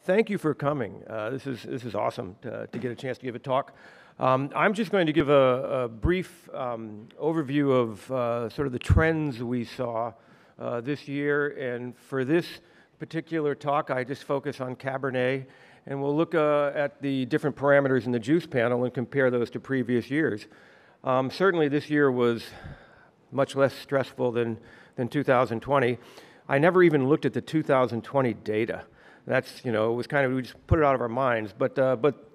thank you for coming. This is awesome to get a chance to give a talk. I'm just going to give a brief overview of sort of the trends we saw this year. And for this particular talk, I just focus on Cabernet. And we'll look at the different parameters in the juice panel and compare those to previous years. Certainly this year was much less stressful than 2020. I never even looked at the 2020 data. That's, it was kind of, we just put it out of our minds. But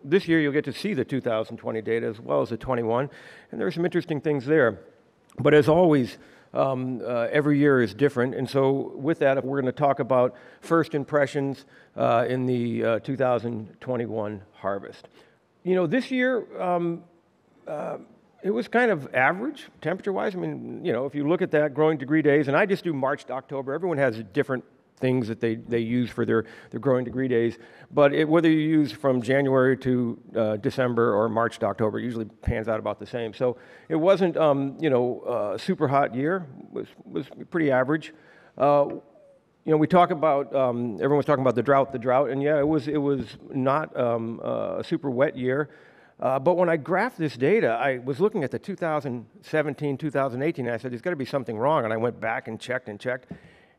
this year you'll get to see the 2020 data as well as the 21, and there are some interesting things there. But as always, every year is different, and so with that, we're going to talk about first impressions in the 2021 harvest. This year, it was kind of average temperature-wise. I mean, if you look at that growing degree days, and I just do March to October. Everyone has different things that they use for their growing degree days. But whether you use from January to December or March to October, it usually pans out about the same. So it wasn't, a super hot year. It was pretty average. We talk about, everyone's talking about the drought, and yeah, it was not a super wet year. But when I graphed this data, I was looking at the 2017, 2018, and I said, there's got to be something wrong. And I went back and checked.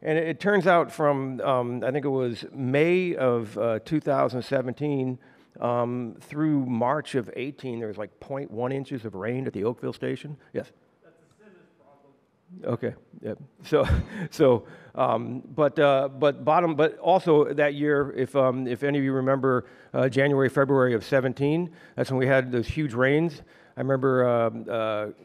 And it turns out from, I think it was May of 2017 through March of 18, there was like 0.1 inches of rain at the Oakville station. Yes? That's a Simmons problem. Okay, yeah. But also that year, if any of you remember January, February of 17, that's when we had those huge rains. I remember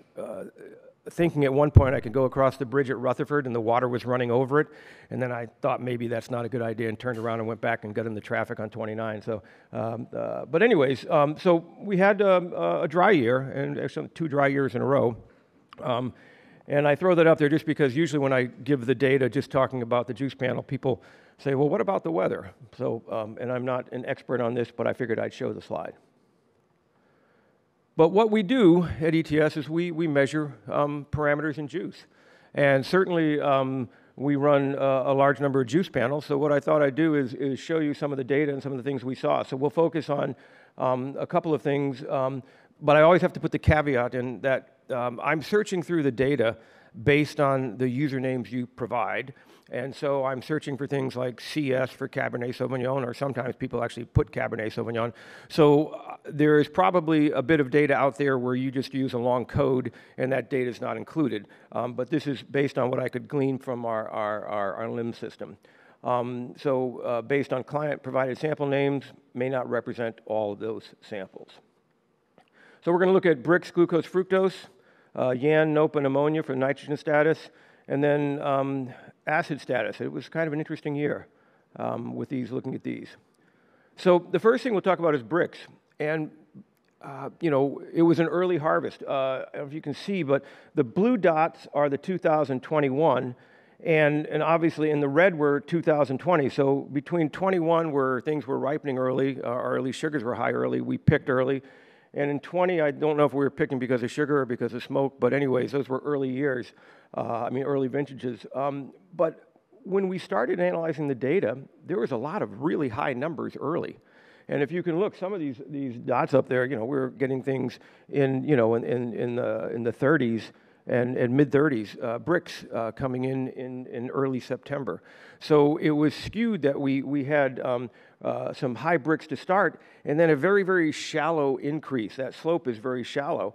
thinking at one point I could go across the bridge at Rutherford and the water was running over it, and then I thought maybe that's not a good idea and turned around and went back and got in the traffic on 29. So, but anyways, so we had a dry year, and actually 2 dry years in a row. And I throw that up there just because usually when I give the data just talking about the juice panel, people say, well, what about the weather? So, and I'm not an expert on this, but I figured I'd show the slide. But what we do at ETS is we measure parameters in juice. And certainly we run a large number of juice panels. So what I thought I'd do is show you some of the data and some of the things we saw. So we'll focus on a couple of things. But I always have to put the caveat in that I'm searching through the data based on the usernames you provide. And so I'm searching for things like CS for Cabernet Sauvignon, or sometimes people actually put Cabernet Sauvignon. So there is probably a bit of data out there where you just use a long code and that data is not included. But this is based on what I could glean from our LIM system. Based on client-provided sample names, may not represent all of those samples. So we're going to look at Brix, glucose, fructose, YAN, NOPA, and ammonia for nitrogen status, and then acid status. It was kind of an interesting year with looking at these. So the first thing we'll talk about is Brix. And, it was an early harvest. I don't know if you can see, but the blue dots are the 2021, and obviously in the red were 2020. So between 21 where things were ripening early, or at least sugars were high early, we picked early. And in 20, I don't know if we were picking because of sugar or because of smoke, but anyways, those were early years, early vintages. But when we started analyzing the data, there was a lot of really high numbers early. And if you can look, some of these dots up there, we're getting things in the 30s and mid-30s, Brix coming in early September. So it was skewed that we had some high Brix to start, and then a very, very shallow increase. That slope is very shallow.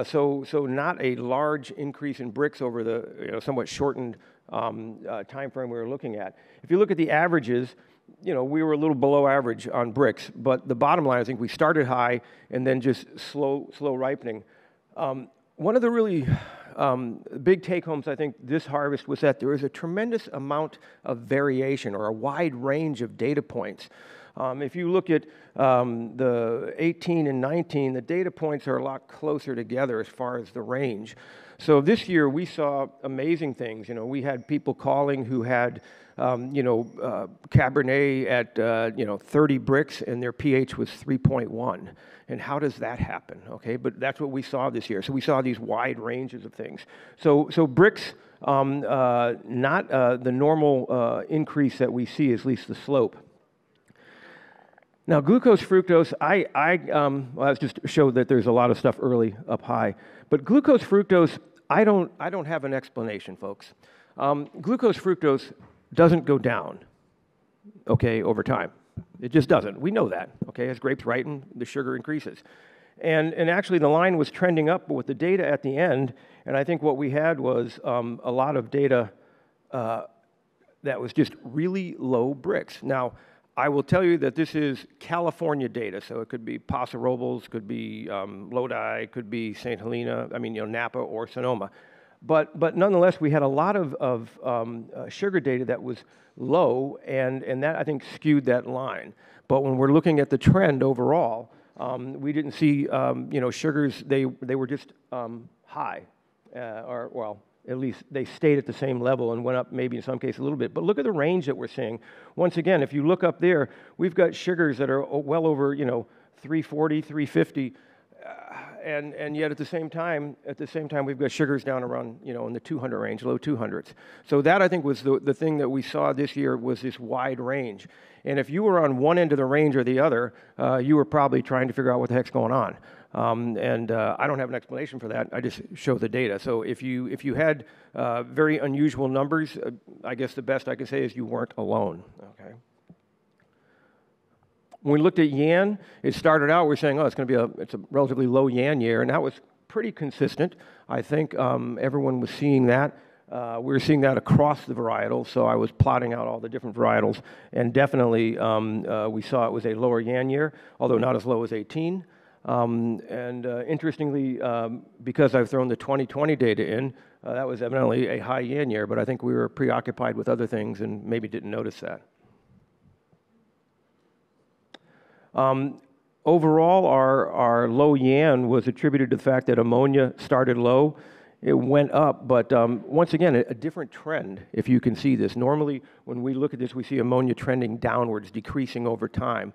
So not a large increase in Brix over the somewhat shortened time frame we were looking at. If you look at the averages, we were a little below average on Brix, but the bottom line, I think we started high and then just slow ripening. One of the really big take-homes, I think, this harvest was that there was a tremendous amount of variation or a wide range of data points. If you look at the 18 and 19, the data points are a lot closer together as far as the range. So this year we saw amazing things. We had people calling who had Cabernet at 30 Brix and their pH was 3.1. And how does that happen? Okay, but that's what we saw this year. So we saw these wide ranges of things. So Brix, not the normal increase that we see, at least the slope. Now, glucose, fructose, well, that's just showed that there's a lot of stuff early up high. But glucose, fructose, I don't have an explanation, folks. Glucose, fructose doesn't go down, okay, over time. It just doesn't. We know that, okay? As grapes ripen, the sugar increases. And actually, the line was trending up with the data at the end, and I think what we had was a lot of data that was just really low Brix. Now, I will tell you that this is California data, so it could be Paso Robles, could be Lodi, could be St. Helena, I mean, Napa or Sonoma. But nonetheless, we had a lot of sugar data that was low, and that, I think, skewed that line. But when we're looking at the trend overall, we didn't see, sugars, they were just high, or, well, at least they stayed at the same level and went up maybe in some cases a little bit. But look at the range that we're seeing. Once again, if you look up there, we've got sugars that are well over, 340, 350, and yet at the same time, we've got sugars down around, in the 200 range, low 200s. So that, I think, was the thing that we saw this year was this wide range. And if you were on one end of the range or the other, you were probably trying to figure out what the heck's going on. I don't have an explanation for that. I just show the data. So if you had very unusual numbers, I guess the best I can say is you weren't alone. Okay. When we looked at yan, it started out, we're saying, oh, it's a relatively low yan year, and that was pretty consistent. I think everyone was seeing that. We were seeing that across the varietals, so I was plotting out all the different varietals, and definitely we saw it was a lower yan year, although not as low as 18. Interestingly, because I've thrown the 2020 data in, that was evidently a high yan year, but I think we were preoccupied with other things and maybe didn't notice that. Overall, our low yan was attributed to the fact that ammonia started low. It went up, but once again, a different trend, if you can see this. Normally, when we look at this, we see ammonia trending downwards, decreasing over time.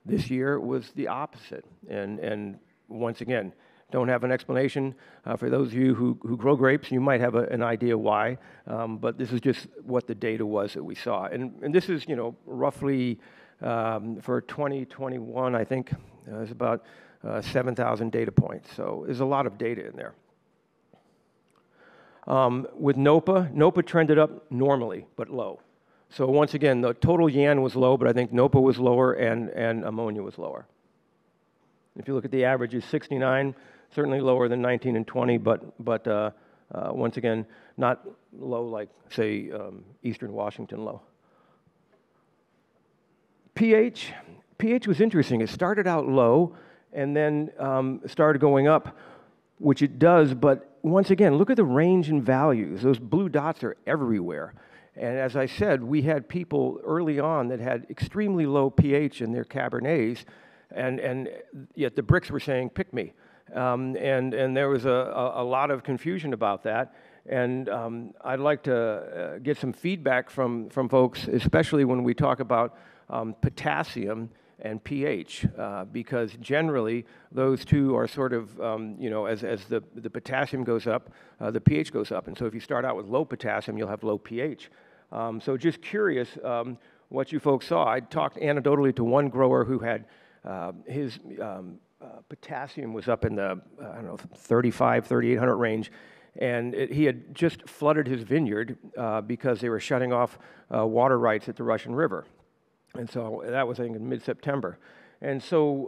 This year was the opposite, and once again, don't have an explanation. For those of you who grow grapes, you might have an idea why, but this is just what the data was that we saw. And this is, roughly for 2021, I think, it's about 7,000 data points. So there's a lot of data in there. With NOPA trended up normally, but low. So once again, the total yan was low, but I think NOPA was lower and ammonia was lower. If you look at the averages, 69, certainly lower than 19 and 20, but once again, not low like, say, Eastern Washington low. pH was interesting. It started out low and then started going up, which it does, but once again, look at the range in values. Those blue dots are everywhere. And as I said, we had people early on that had extremely low pH in their Cabernets, and yet the Brix were saying, pick me. And there was a lot of confusion about that. And I'd like to get some feedback from folks, especially when we talk about potassium and pH, because generally those two are sort of, as the potassium goes up, the pH goes up. And so if you start out with low potassium, you'll have low pH. So just curious what you folks saw. I talked anecdotally to one grower who had his potassium was up in the, 3,800 range. And he had just flooded his vineyard because they were shutting off water rights at the Russian River. And so that was, I think, in mid-September. And so,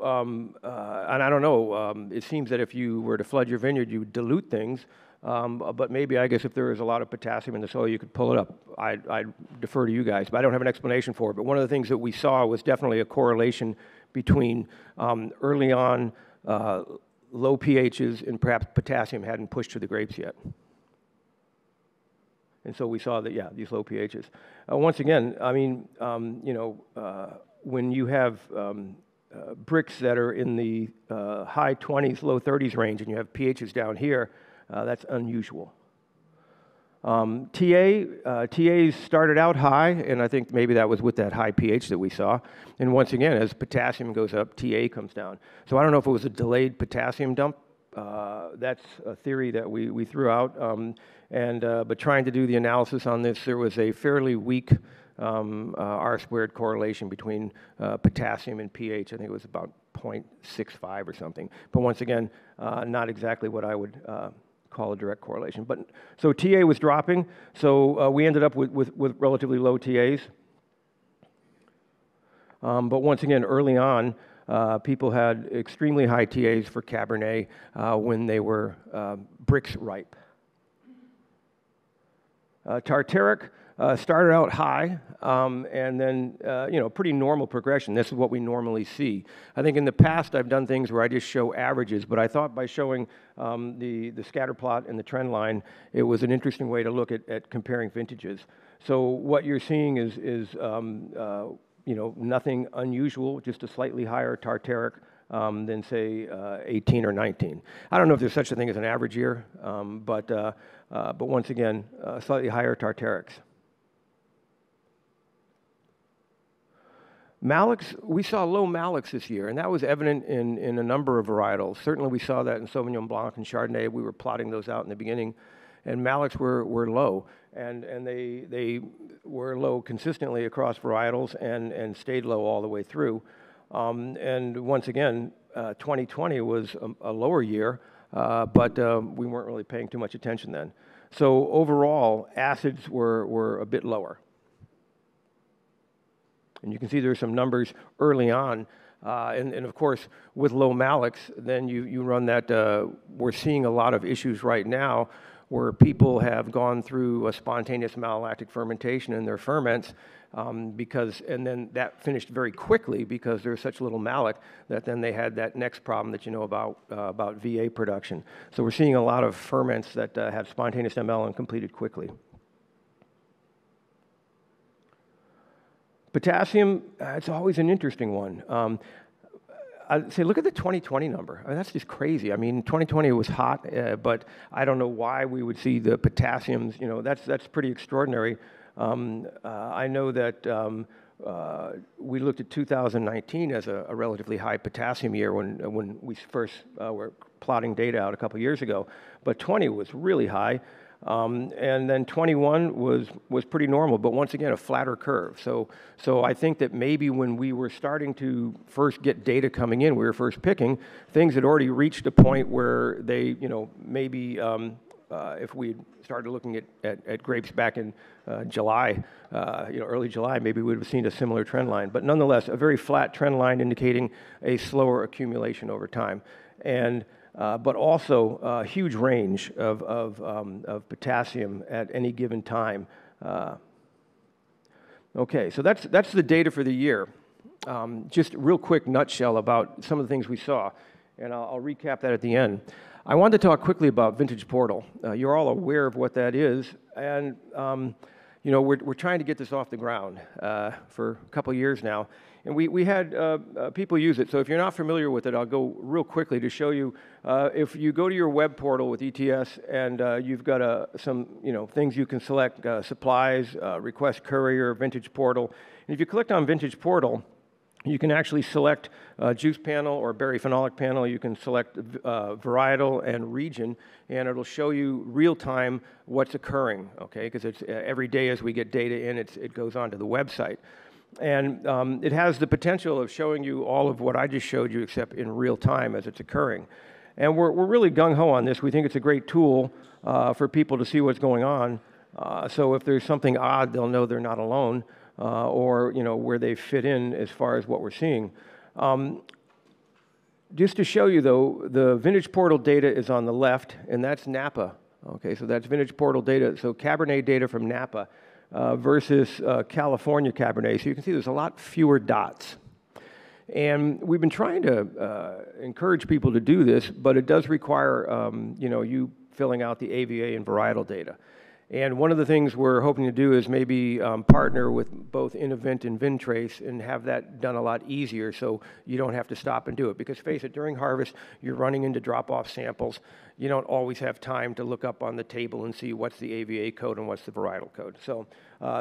and I don't know, it seems that if you were to flood your vineyard, you would dilute things. But maybe, I guess, if there was a lot of potassium in the soil, you could pull it up. I'd defer to you guys, but I don't have an explanation for it. But one of the things that we saw was definitely a correlation between early on low pHs and perhaps potassium hadn't pushed to the grapes yet. And so we saw that, yeah, these low pHs. Once again, I mean, when you have Brix that are in the high 20s, low 30s range, and you have pHs down here, that's unusual. TAs started out high, and I think maybe that was with that high pH that we saw. And once again, as potassium goes up, TA comes down. So I don't know if it was a delayed potassium dump. That's a theory that we threw out. But trying to do the analysis on this, there was a fairly weak R-squared correlation between potassium and pH. I think it was about 0.65 or something. But once again, not exactly what I would call a direct correlation. But so TA was dropping, so we ended up with relatively low TAs. But once again, early on, people had extremely high TAs for Cabernet when they were Brix ripe. Tartaric started out high, and then, pretty normal progression. This is what we normally see. I think in the past I've done things where I just show averages, but I thought by showing the scatter plot and the trend line, it was an interesting way to look at comparing vintages. So what you're seeing is nothing unusual, just a slightly higher Tartaric than, say, 18 or 19. I don't know if there's such a thing as an average year, but once again, slightly higher Tartarics. Malics, we saw low malics this year, and that was evident in a number of varietals. Certainly we saw that in Sauvignon Blanc and Chardonnay. We were plotting those out in the beginning, and malics were low, and they were low consistently across varietals and stayed low all the way through. And once again, 2020 was a lower year, but we weren't really paying too much attention then. So overall, acids were a bit lower. And you can see there's some numbers early on. And of course, with low malics, then you run that, we're seeing a lot of issues right now where people have gone through a spontaneous malolactic fermentation in their ferments, and then that finished very quickly because there's such little malic that then they had that next problem that you know about VA production. So we're seeing a lot of ferments that have spontaneous ML and completed quickly. Potassium, it's always an interesting one. I'd say look at the 2020 number. I mean, that's just crazy. I mean, 2020 was hot, but I don't know why we would see the potassiums. That's pretty extraordinary. I know that we looked at 2019 as a relatively high potassium year when we first were plotting data out a couple years ago, but 20 was really high. And then 21 was pretty normal, but once again, a flatter curve. So I think that maybe when we were starting to first get data coming in, we were first picking, things had already reached a point where they, maybe if we started looking at grapes back in July, early July, maybe we would have seen a similar trend line. But nonetheless, a very flat trend line indicating a slower accumulation over time. And but also a huge range of potassium at any given time. Okay, so that's the data for the year. Just a real quick nutshell about some of the things we saw, and I'll recap that at the end. I wanted to talk quickly about Vintage Portal. You're all aware of what that is, and we're trying to get this off the ground for a couple years now. And we had people use it. So if you're not familiar with it, I'll go real quickly to show you. If you go to your web portal with ETS and you've got some things you can select, supplies, request courier, Vintage Portal. And if you click on Vintage Portal, you can actually select juice panel or berry phenolic panel. You can select varietal and region, and it'll show you real time what's occurring. Okay, because it's every day as we get data in, it goes onto the website. And it has the potential of showing you all of what I just showed you, except in real time as it's occurring. And we're really gung-ho on this. We think it's a great tool for people to see what's going on. So if there's something odd, they'll know they're not alone, or where they fit in as far as what we're seeing. Just to show you, though, the Vintage Portal data is on the left, and that's Napa. Okay, so that's Vintage Portal data. So Cabernet data from Napa. Versus California Cabernet. So you can see there's a lot fewer dots. And we've been trying to encourage people to do this, but it does require you filling out the AVA and varietal data. And one of the things we're hoping to do is maybe partner with both Innovent and Vintrace and have that done a lot easier so you don't have to stop and do it. Because face it, during harvest, you're running into drop-off samples. You don't always have time to look up on the table and see what's the AVA code and what's the varietal code.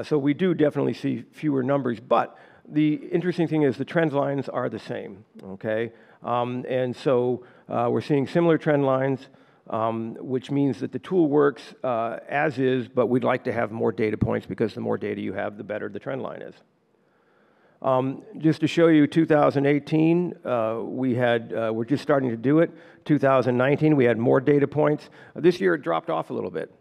So we do definitely see fewer numbers, but the interesting thing is the trend lines are the same, okay? And so we're seeing similar trend lines. which means that the tool works as is, but we'd like to have more data points because the more data you have, the better the trend line is. Just to show you 2018, we're just starting to do it. 2019, we had more data points. This year it dropped off a little bit.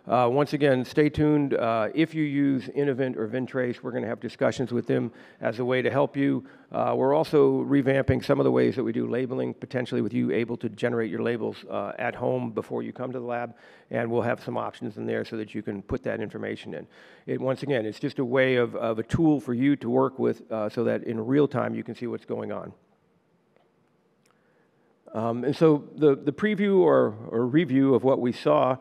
Once again, stay tuned. If you use Innovent or Vintrace, we're going to have discussions with them as a way to help you. We're also revamping some of the ways that we do labeling, potentially with you able to generate your labels at home before you come to the lab, and we'll have some options in there so that you can put that information in. Once again, it's just a way of a tool for you to work with so that in real time you can see what's going on. And so the preview or review of what we saw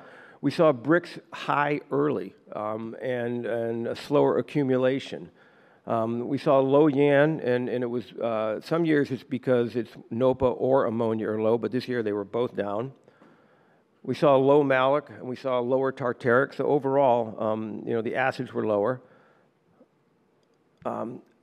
bricks high early and a slower accumulation. We saw low Yan, and it was, some years it's because it's NOPA or ammonia are low, but this year they were both down. We saw low malic, and we saw lower tartaric, so overall, the acids were lower.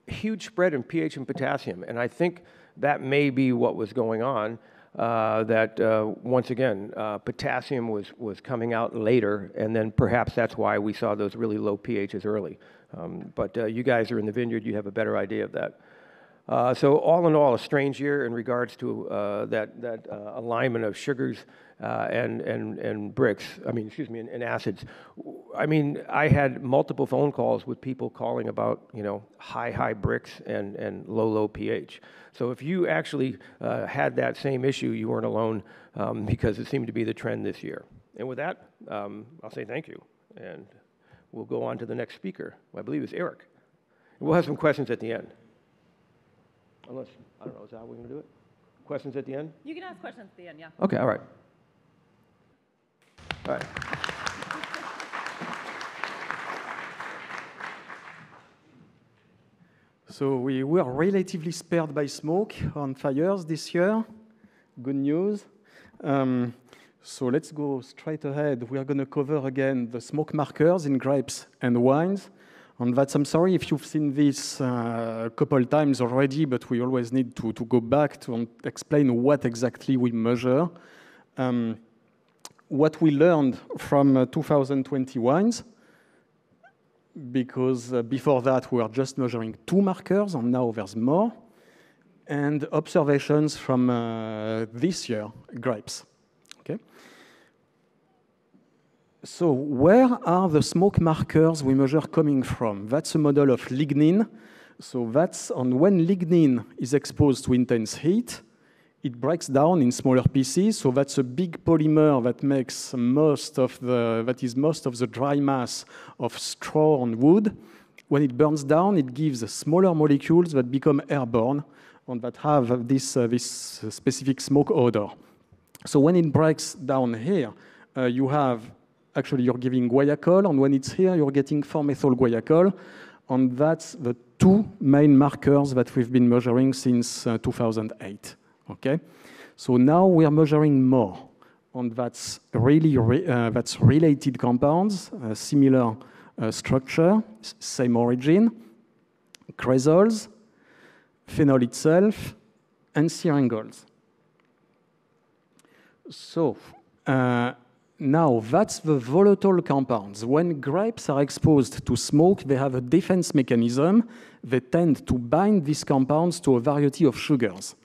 Huge spread in pH and potassium, and I think that may be what was going on. Once again, potassium was coming out later, and then perhaps that's why we saw those really low pHs early. But you guys are in the vineyard, you have a better idea of that. So all in all, a strange year in regards to that alignment of sugars and bricks, and acids. I had multiple phone calls with people calling about, high bricks and low pH. So if you actually had that same issue, you weren't alone because it seemed to be the trend this year. And with that, I'll say thank you. And we'll go on to the next speaker, who I believe is Eric. We'll have some questions at the end. Unless, I don't know, is that how we're going to do it? Questions at the end? You can ask questions at the end, yeah. Okay, all right. All right. So we were relatively spared by smoke on fires this year. Good news. So let's go straight ahead. We are going to cover again the smoke markers in grapes and wines. And that's, I'm sorry if you've seen this a couple times already, but we always need to go back to explain what exactly we measure. What we learned from 2020 wines, because before that we were just measuring 2 markers, and now there's more, and observations from this year, grapes. Okay. So where are the smoke markers we measure coming from? That's a model of lignin. So that's on when lignin is exposed to intense heat, it breaks down in smaller pieces. So that's a big polymer that makes most of the dry mass of straw and wood. When it burns down, it gives smaller molecules that become airborne and that have this specific smoke odor. So when it breaks down here, you're giving guaiacol, and when it's here, you're getting 4-methyl guaiacol, and that's the 2 main markers that we've been measuring since 2008. Okay, so now we are measuring more, and that's really that's related compounds, similar structure, same origin, cresols, phenol itself, and syringols. So now that's the volatile compounds. When grapes are exposed to smoke, they have a defense mechanism. They tend to bind these compounds to a variety of sugars.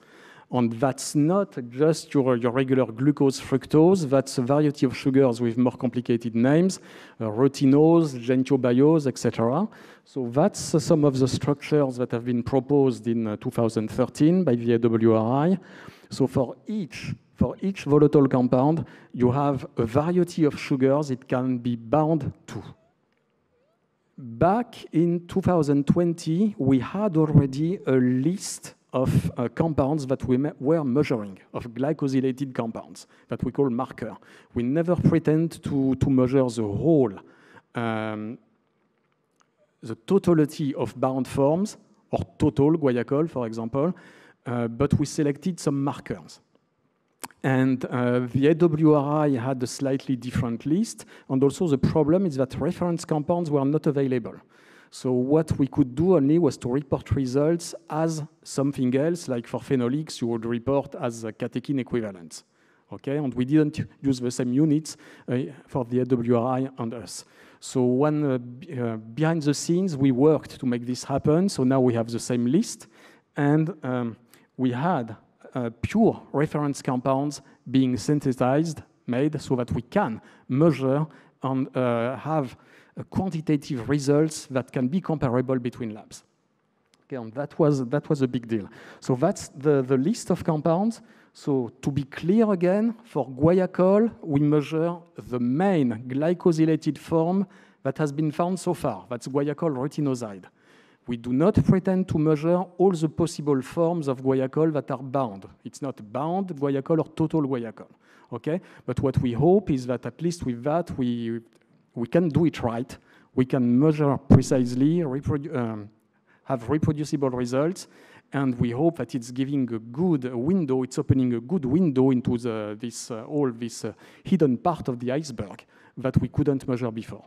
And that's not just your regular glucose, fructose. That's a variety of sugars with more complicated names, rutinos, gentiobiose, etc. So that's some of the structures that have been proposed in 2013 by the AWRI. So for each volatile compound, you have a variety of sugars it can be bound to. Back in 2020, we had already a list of compounds that we were measuring, of glycosylated compounds that we call marker. We never pretend to measure the whole, the totality of bound forms, or total guaiacol, for example, but we selected some markers. And the AWRI had a slightly different list, and also the problem is that reference compounds were not available. So what we could do only was to report results as something else, like for phenolics, you would report as a catechin equivalent. Okay, and we didn't use the same units for the AWRI and us. So behind the scenes, we worked to make this happen. So now we have the same list, and we had pure reference compounds being synthesized, made, so that we can measure and have quantitative results that can be comparable between labs. Okay, and that was a big deal. So that's the list of compounds. So to be clear again, for guaiacol, we measure the main glycosylated form that has been found so far. That's guaiacol retinoside. We do not pretend to measure all the possible forms of guaiacol that are bound. It's not bound guaiacol or total guaiacol. Okay? But what we hope is that at least with that, we can do it right. We can measure precisely, have reproducible results, and we hope that it's giving a good window, it's opening a good window into this hidden part of the iceberg that we couldn't measure before.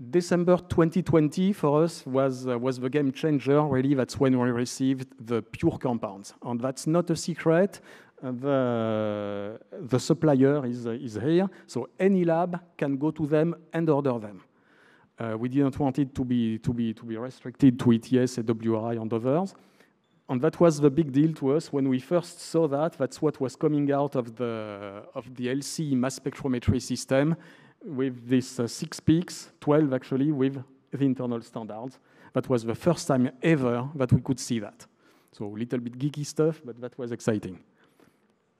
December 2020 for us was the game changer, really. That's when we received the pure compounds. And that's not a secret. The supplier is here, so any lab can go to them and order them. We didn't want it to be restricted to ETS, AWRI, and others. And that was the big deal to us when we first saw that. That's what was coming out of the LC mass spectrometry system with these 6 peaks, 12 actually, with the internal standards. That was the first time ever that we could see that. So a little bit geeky stuff, but that was exciting.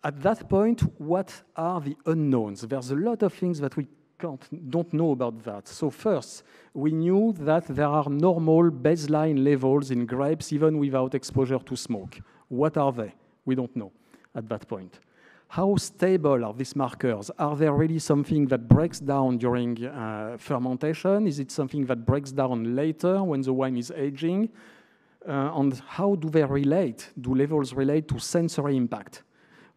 At that point, what are the unknowns? There's a lot of things that we don't know about that. So first, we knew that there are normal baseline levels in grapes even without exposure to smoke. What are they? We don't know at that point. How stable are these markers? Are there really something that breaks down during fermentation? Is it something that breaks down later when the wine is aging? And how do they relate? Do levels relate to sensory impact?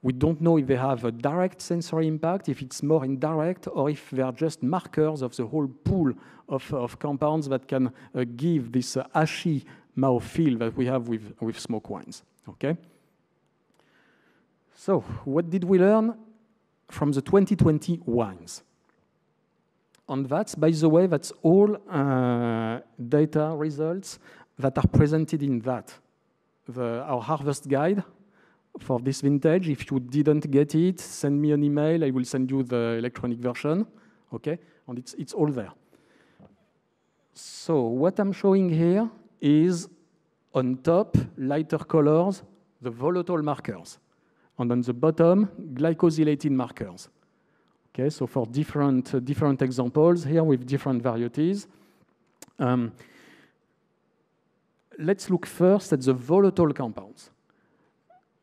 We don't know if they have a direct sensory impact, if it's more indirect, or if they are just markers of the whole pool of compounds that can give this ashy mouthfeel that we have with smoke wines. Okay? So, what did we learn from the 2020 wines? And that's, by the way, that's all data results that are presented in that. Our harvest guide for this vintage. If you didn't get it, send me an email. I will send you the electronic version. Okay? And it's all there. So what I'm showing here is on top, lighter colors, the volatile markers. And on the bottom, glycosylated markers. Okay, so for different examples here with different varieties. Let's look first at the volatile compounds.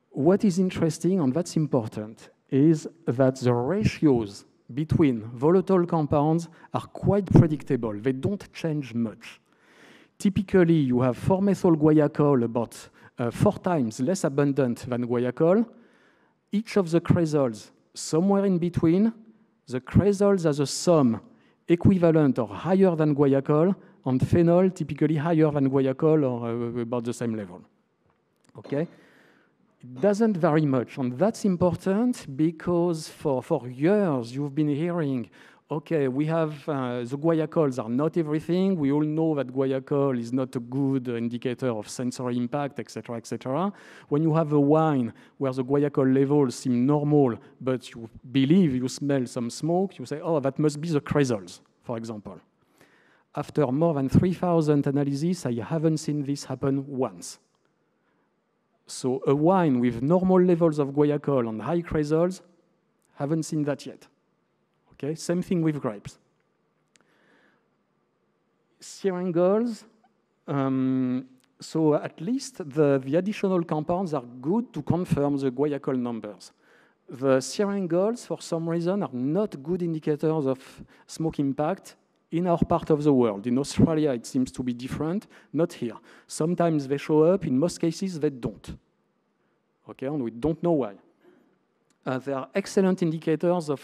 What is interesting, and that's important, is that the ratios between volatile compounds are quite predictable. They don't change much. Typically, you have 4-methyl guaiacol about 4 times less abundant than guaiacol. Each of the cresols, somewhere in between, the cresols as a sum equivalent or higher than guaiacol, and phenol typically higher than guaiacol or about the same level. Okay? It doesn't vary much, and that's important because for years you've been hearing, okay, we have the guaiacols are not everything. We all know that guaiacol is not a good indicator of sensory impact, etc., etc. When you have a wine where the guaiacol levels seem normal, but you believe you smell some smoke, you say, oh, that must be the cresols, for example. After more than 3,000 analyses, I haven't seen this happen once. So a wine with normal levels of guaiacol and high cresols, haven't seen that yet. Okay, same thing with grapes. Syringols, so at least the additional compounds are good to confirm the guaiacol numbers. The syringols, for some reason, are not good indicators of smoke impact in our part of the world. In Australia, it seems to be different, not here. Sometimes they show up, in most cases, they don't. Okay, and we don't know why. They are excellent indicators of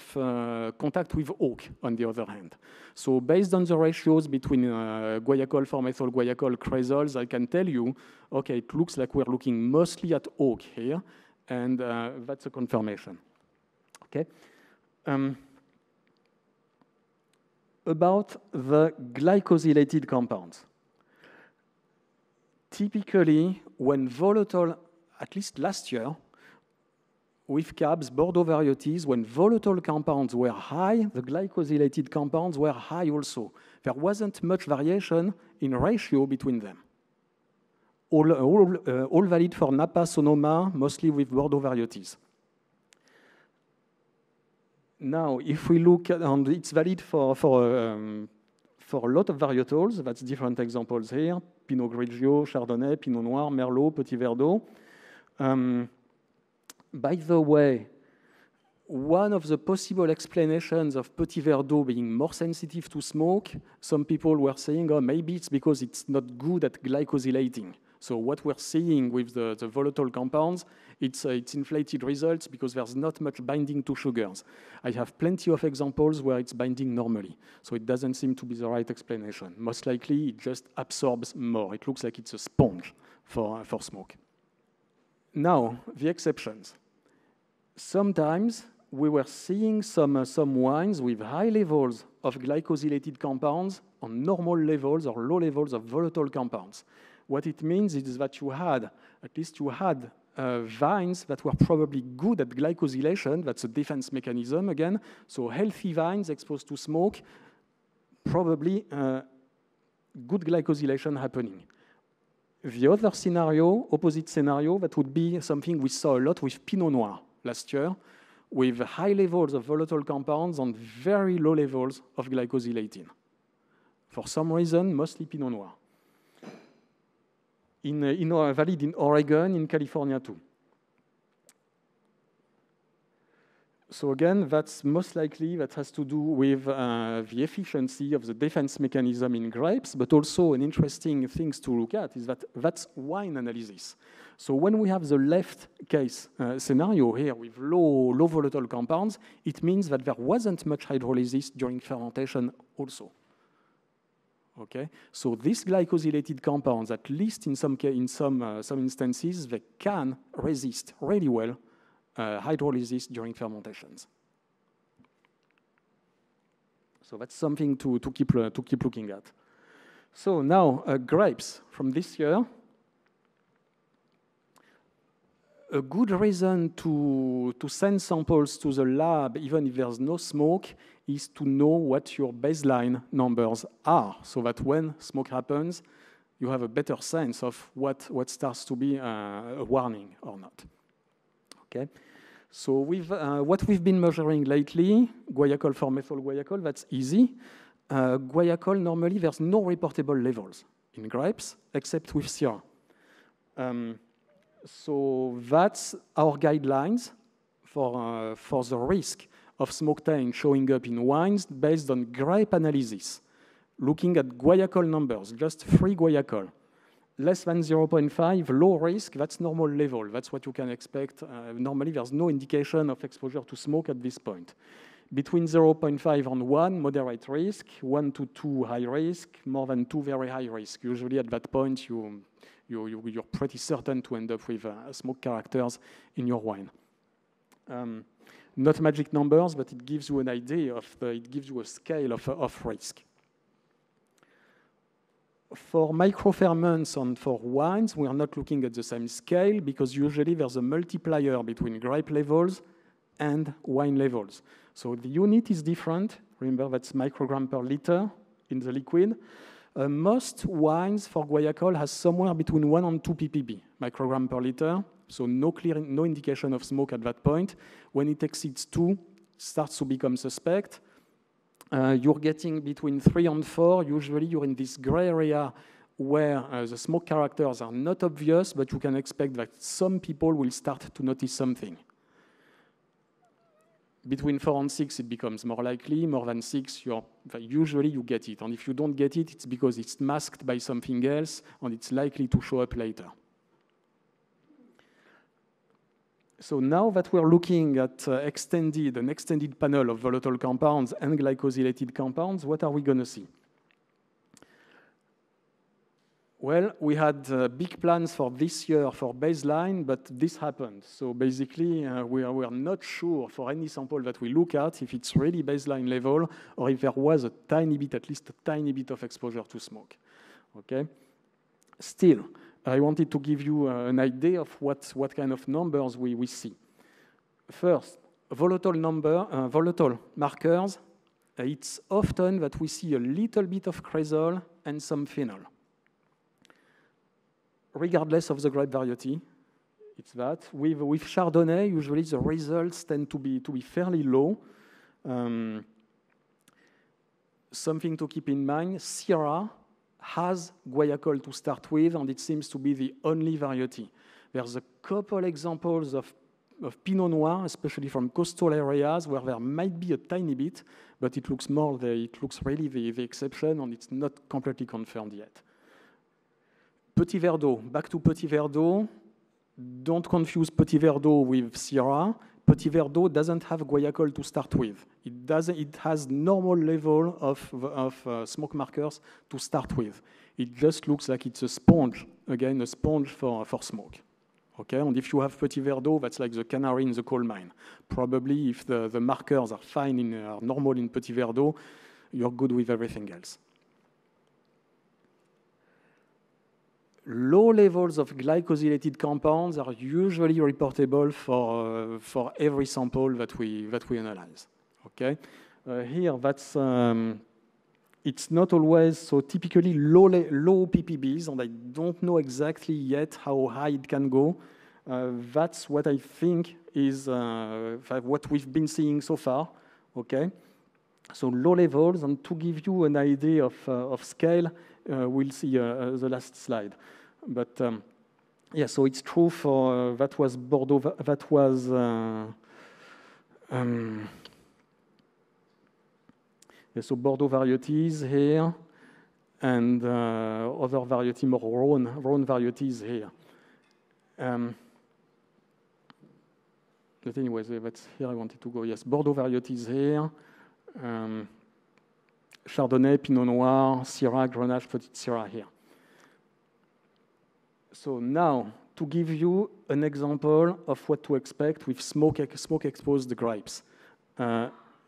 contact with oak, on the other hand. So based on the ratios between guaiacol, 4-methyl guaiacol, cresols, I can tell you, okay, it looks like we're looking mostly at oak here, And that's a confirmation. Okay. About the glycosylated compounds. Typically, when volatile, at least last year, with CABs, Bordeaux varieties, when volatile compounds were high, the glycosylated compounds were high also. There wasn't much variation in ratio between them. All valid for Napa, Sonoma, mostly with Bordeaux varieties. Now, if we look at, and it's valid for a lot of varietals, that's different examples here, Pinot Grigio, Chardonnay, Pinot Noir, Merlot, Petit Verdot. By the way, one of the possible explanations of Petit Verdot being more sensitive to smoke, some people were saying, oh, maybe it's because it's not good at glycosylating. So what we're seeing with the volatile compounds, it's inflated results because there's not much binding to sugars. I have plenty of examples where it's binding normally. So it doesn't seem to be the right explanation. Most likely, it just absorbs more. It looks like it's a sponge for smoke. Now, the exceptions. Sometimes we were seeing some wines with high levels of glycosylated compounds on normal levels or low levels of volatile compounds. What it means is that you had vines that were probably good at glycosylation. That's a defense mechanism again. So healthy vines exposed to smoke, probably good glycosylation happening. The other scenario, opposite scenario, that would be something we saw a lot with Pinot Noir last year, with high levels of volatile compounds and very low levels of glycosylating. For some reason, mostly Pinot Noir. Valid in Oregon, in California too. So again, that's most likely that has to do with the efficiency of the defense mechanism in grapes, but also an interesting thing to look at is that that's wine analysis. So when we have the left case scenario here with low volatile compounds, it means that there wasn't much hydrolysis during fermentation also. Okay, so these glycosylated compounds, at least in some instances, they can resist really well hydrolysis during fermentations. So that's something to keep looking at. So now grapes from this year. A good reason to send samples to the lab, even if there's no smoke, is to know what your baseline numbers are, so that when smoke happens, you have a better sense of what starts to be a warning or not. Okay. So with what we've been measuring lately, guaiacol for methyl guaiacol, that's easy. Guaiacol, normally there's no reportable levels in grapes, except with Syrah. So that's our guidelines for the risk of smoke taint showing up in wines based on grape analysis, looking at guaiacol numbers, just free guaiacol. Less than 0.5, low risk, that's normal level. That's what you can expect. Normally, there's no indication of exposure to smoke at this point. Between 0.5 and 1, moderate risk, 1 to 2, high risk, more than 2, very high risk. Usually at that point, you're pretty certain to end up with smoke characters in your wine. Not magic numbers, but it gives you an idea it gives you a scale of risk. For microferments and for wines, we are not looking at the same scale because usually there's a multiplier between grape levels and wine levels. So the unit is different. Remember, that's microgram per liter in the liquid. Most wines for guaiacol has somewhere between 1 and 2 ppb, microgram per liter. So no indication of smoke at that point. When it exceeds 2, it starts to become suspect. You're getting between 3 and 4. Usually you're in this gray area where the smoke characters are not obvious, but you can expect that some people will start to notice something. Between 4 and 6, it becomes more likely. More than 6, usually you get it. And if you don't get it, it's because it's masked by something else, and it's likely to show up later. So now that we're looking at an extended panel of volatile compounds and glycosylated compounds, what are we going to see? Well, we had big plans for this year for baseline, but this happened. So basically, we are not sure for any sample that we look at if it's really baseline level or if there was a tiny bit, at least a tiny bit of exposure to smoke. Okay. Still, I wanted to give you an idea of what kind of numbers we see. First, volatile markers. It's often that we see a little bit of cresol and some phenol. Regardless of the grape variety, it's that. With Chardonnay, usually the results tend to be fairly low. Something to keep in mind, Syrah has guaiacol to start with, and it seems to be the only variety. There's a couple examples of Pinot Noir, especially from coastal areas, where there might be a tiny bit, but it looks really the exception, and it's not completely confirmed yet. Petit Verdot, back to Petit Verdot. Don't confuse Petit Verdot with Syrah. Petit Verdot doesn't have guaiacol to start with. It has normal level of smoke markers to start with. It just looks like it's a sponge, again, a sponge for smoke. Okay, and if you have Petit Verdot, that's like the canary in the coal mine. Probably if the markers are fine, are normal in Petit Verdot, you're good with everything else. Low levels of glycosylated compounds are usually reportable for every sample that we analyze. Okay, here that's it's not always so. Typically low ppbs, and I don't know exactly yet how high it can go. That's what I think is what we've been seeing so far. Okay, so low levels, and to give you an idea of scale, we'll see the last slide. But yeah, so it's true for that was Bordeaux. That was yeah, so Bordeaux varieties here, and other variety more Rhone varieties here. But anyways, that's here I wanted to go. Yes, Bordeaux varieties here. Chardonnay, Pinot Noir, Syrah, Grenache, Petite Syrah here. So now, to give you an example of what to expect with smoke-exposed grapes.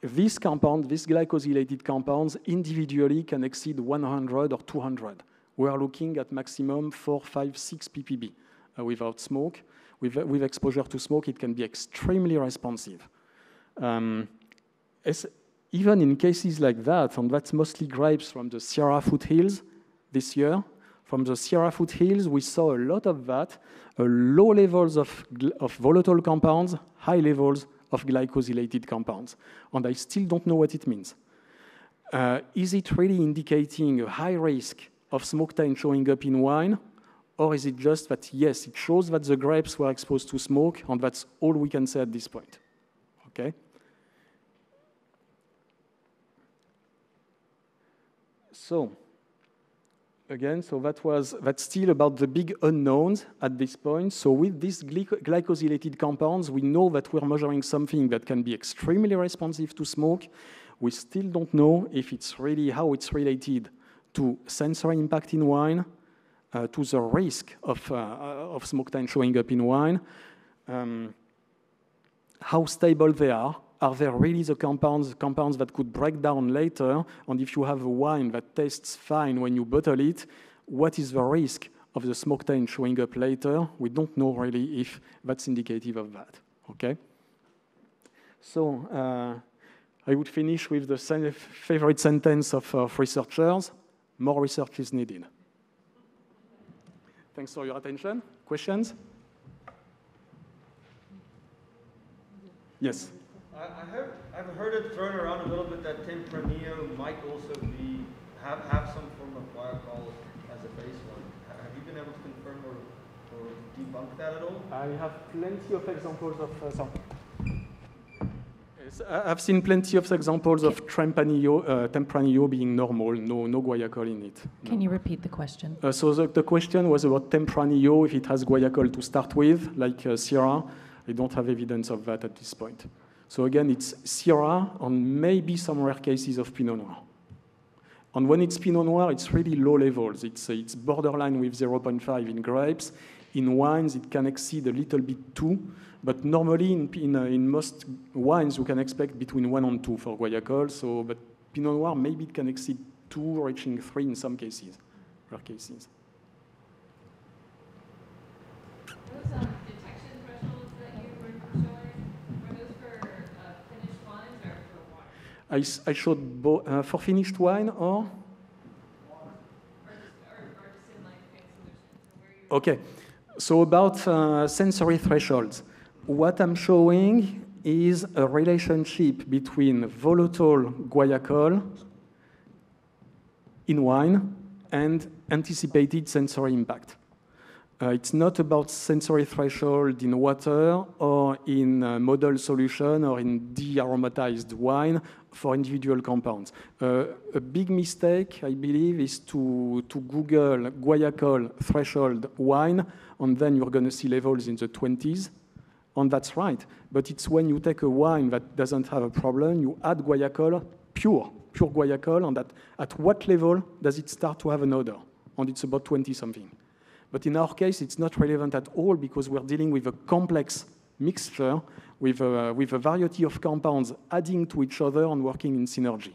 These glycosylated compounds individually can exceed 100 or 200. We are looking at maximum 4, 5, 6 ppb without smoke. With exposure to smoke, it can be extremely responsive. Even in cases like that, and that's mostly grapes from the Sierra foothills this year. From the Sierra foothills, we saw a lot of that, low levels of volatile compounds, high levels of glycosylated compounds. And I still don't know what it means. Is it really indicating a high risk of smoke taint showing up in wine? Or is it just that, yes, it shows that the grapes were exposed to smoke, and that's all we can say at this point? Okay? So, again, so that's still about the big unknowns at this point. So with these glycosylated compounds, we know that we're measuring something that can be extremely responsive to smoke. We still don't know if it's really how it's related to sensory impact in wine, to the risk of smoke taint showing up in wine, how stable they are. Are there really the compounds that could break down later? And if you have a wine that tastes fine when you bottle it, what is the risk of the smoke taint showing up later? We don't know really if that's indicative of that. Okay. So I would finish with the favorite sentence of researchers: more research is needed. Thanks for your attention. Questions? Yes. I've heard it thrown around a little bit that Tempranillo might also have some form of glycol as a baseline. Have you been able to confirm or debunk that at all? I have plenty of examples of. Yes, I've seen plenty of examples of Tempranillo being normal, no guaiacol in it. No. Can you repeat the question? So the question was about Tempranillo, if it has guaiacol to start with, like Syrah. I don't have evidence of that at this point. So again, it's Syrah and maybe some rare cases of Pinot Noir. And when it's Pinot Noir, it's really low levels. It's borderline with 0.5 in grapes. In wines, it can exceed a little bit 2. But normally, in most wines, you can expect between 1 and 2 for guaiacol. So, but Pinot Noir, maybe it can exceed 2, reaching 3 in some cases, rare cases. Those detection thresholds that you were showing, were those for finished wines or for water? I showed both for finished wine or? Or just in like advanced solutions? Or where you Okay, so about sensory thresholds. What I'm showing is a relationship between volatile guaiacol in wine and anticipated sensory impact. It's not about sensory threshold in water or in model solution or in de-aromatized wine for individual compounds. A big mistake, I believe, is to Google guaiacol threshold wine, and then you're going to see levels in the 20s. And that's right. But it's when you take a wine that doesn't have a problem, you add guaiacol, pure guaiacol, and at what level does it start to have an odor? And it's about 20-something. But in our case, it's not relevant at all because we're dealing with a complex mixture with a variety of compounds adding to each other and working in synergy.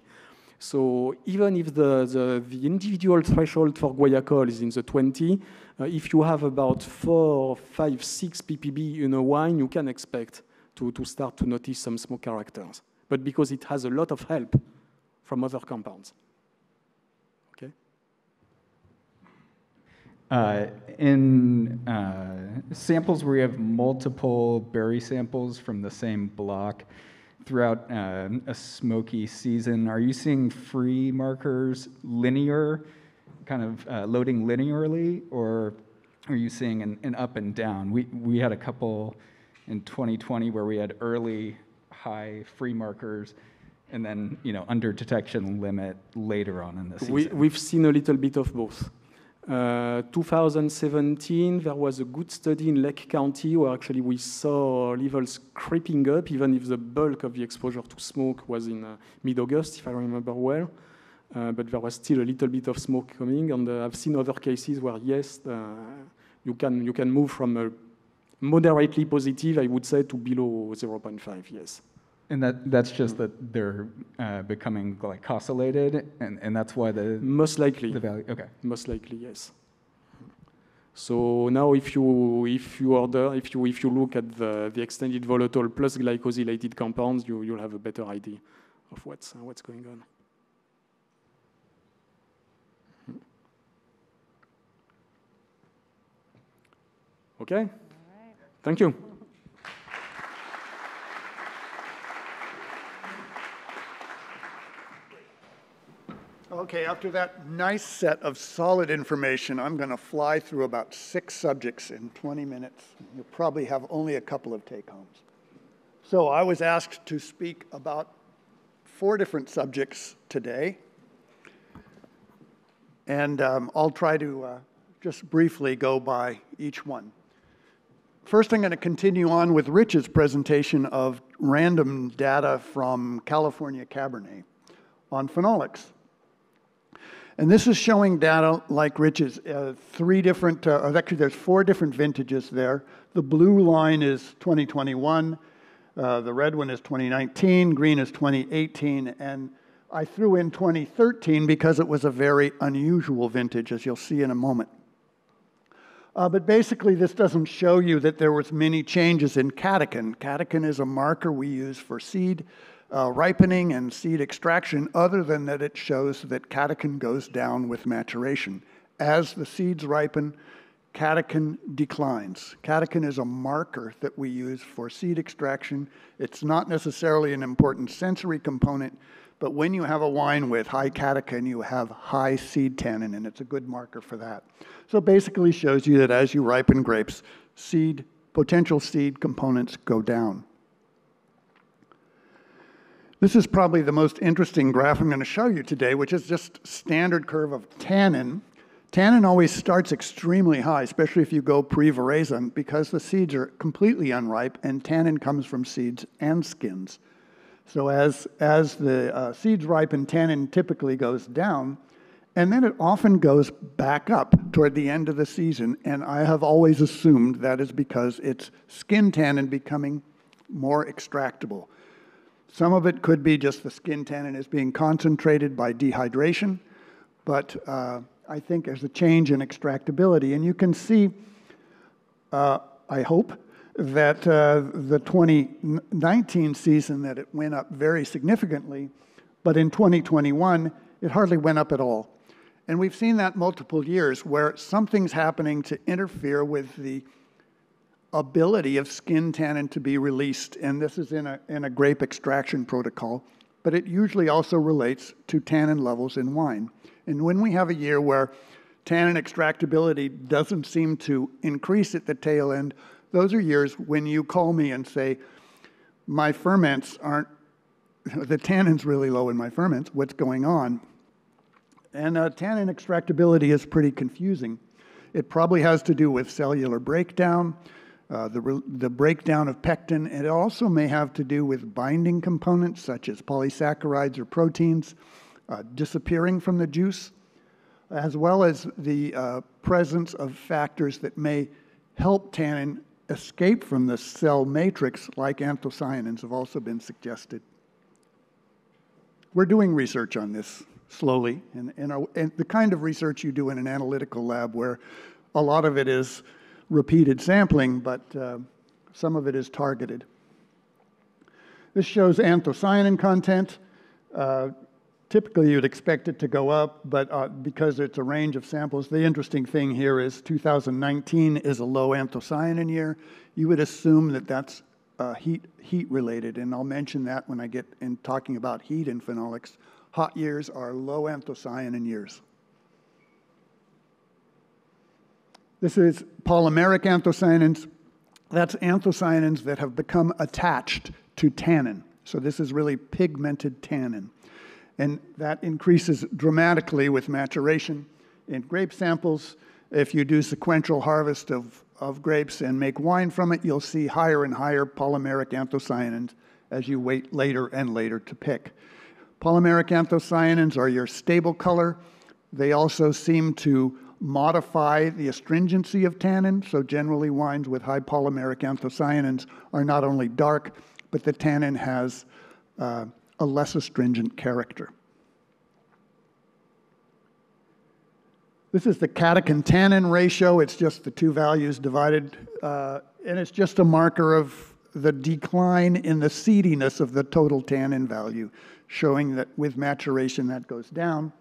So even if the individual threshold for guaiacol is in the 20, if you have about 4, 5, 6 ppb in a wine, you can expect to start to notice some smoke characters. But because it has a lot of help from other compounds. Okay? In samples where you have multiple berry samples from the same block throughout a smoky season, are you seeing free markers linear, kind of loading linearly, or are you seeing an up and down? We had a couple in 2020 where we had early high free markers and then under detection limit later on in the season. We've seen a little bit of both. 2017, there was a good study in Lake County where actually we saw levels creeping up, even if the bulk of the exposure to smoke was in mid-August, if I remember well. But there was still a little bit of smoke coming, and I've seen other cases where, yes, you can move from a moderately positive, I would say, to below 0.5, yes. And that's just that they're becoming like glycosylated, and that's why the most likely the value. Okay, most likely yes. So now, if you look at the extended volatile plus glycosylated compounds, you'll have a better idea of what's going on. Okay. All right. Thank you. Okay, after that nice set of solid information, I'm going to fly through about 6 subjects in 20 minutes. You'll probably have only a couple of take-homes. So I was asked to speak about 4 different subjects today. And I'll try to just briefly go by each one. First, I'm going to continue on with Rich's presentation of random data from California Cabernet on phenolics. And this is showing data like Rich's, 3 different, actually there's 4 different vintages there. The blue line is 2021, the red one is 2019, green is 2018, and I threw in 2013 because it was a very unusual vintage, as you'll see in a moment. But basically, this doesn't show you that there was many changes in catechin. Catechin is a marker we use for seed ripening and seed extraction, other than that it shows that catechin goes down with maturation. As the seeds ripen, catechin declines. Catechin is a marker that we use for seed extraction. It's not necessarily an important sensory component, but when you have a wine with high catechin, you have high seed tannin, and it's a good marker for that. So it basically shows you that as you ripen grapes, potential seed components go down. This is probably the most interesting graph I'm going to show you today, which is just standard curve of tannin. Tannin always starts extremely high, especially if you go pre-veraison, because the seeds are completely unripe, and tannin comes from seeds and skins. So as the seeds ripen, tannin typically goes down, and then it often goes back up toward the end of the season, and I have always assumed that is because it's skin tannin becoming more extractable. Some of it could be just the skin tannin is being concentrated by dehydration, but I think there's a change in extractability, and you can see, I hope, that the 2019 season that it went up very significantly, but in 2021, it hardly went up at all. And we've seen that multiple years where something's happening to interfere with the ability of skin tannin to be released, and this is in a grape extraction protocol, but it usually also relates to tannin levels in wine. And when we have a year where tannin extractability doesn't seem to increase at the tail end, those are years when you call me and say, my ferments aren't, the tannin's really low in my ferments, what's going on? And tannin extractability is pretty confusing. It probably has to do with cellular breakdown, the breakdown of pectin, and it also may have to do with binding components such as polysaccharides or proteins disappearing from the juice, as well as the presence of factors that may help tannin escape from the cell matrix, like anthocyanins have also been suggested. We're doing research on this slowly, and the kind of research you do in an analytical lab where a lot of it is repeated sampling, but some of it is targeted. This shows anthocyanin content. Typically, you'd expect it to go up, but because it's a range of samples, the interesting thing here is 2019 is a low anthocyanin year. You would assume that that's heat related, and I'll mention that when I get in talking about heat in phenolics. Hot years are low anthocyanin years. This is polymeric anthocyanins. That's anthocyanins that have become attached to tannin. So this is really pigmented tannin. And that increases dramatically with maturation. In grape samples, if you do sequential harvest of grapes and make wine from it, you'll see higher and higher polymeric anthocyanins as you wait later and later to pick. Polymeric anthocyanins are your stable color. They also seem to modify the astringency of tannin, so generally wines with high polymeric anthocyanins are not only dark, but the tannin has a less astringent character. This is the catechin-tannin ratio. It's just the two values divided, and it's just a marker of the decline in the seediness of the total tannin value, showing that with maturation that goes down.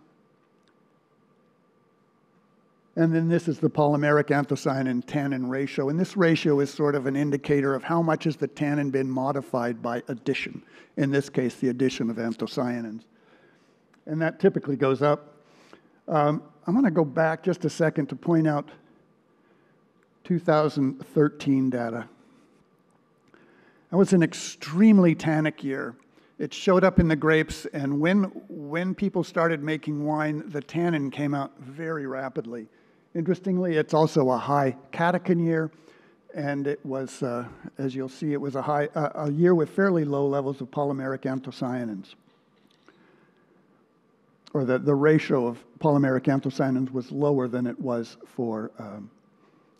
And then this is the polymeric anthocyanin-tannin ratio, and this ratio is sort of an indicator of how much has the tannin been modified by addition, in this case the addition of anthocyanins. And that typically goes up. I'm going to go back just a second to point out 2013 data. That was an extremely tannic year. It showed up in the grapes, and when people started making wine, the tannin came out very rapidly. Interestingly, it's also a high catechin year, and it was, as you'll see, it was a year with fairly low levels of polymeric anthocyanins. Or the ratio of polymeric anthocyanins was lower than it was for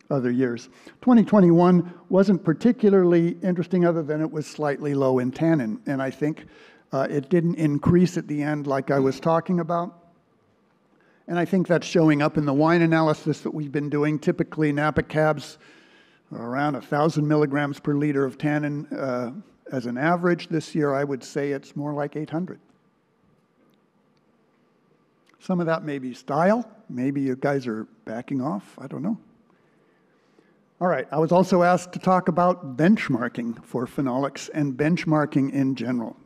other years. 2021 wasn't particularly interesting other than it was slightly low in tannin, and I think it didn't increase at the end like I was talking about. And I think that's showing up in the wine analysis that we've been doing. Typically, Napa Cabs are around 1,000 milligrams per liter of tannin as an average. This year, I would say it's more like 800. Some of that may be style. Maybe you guys are backing off. I don't know. All right, I was also asked to talk about benchmarking for phenolics and benchmarking in general.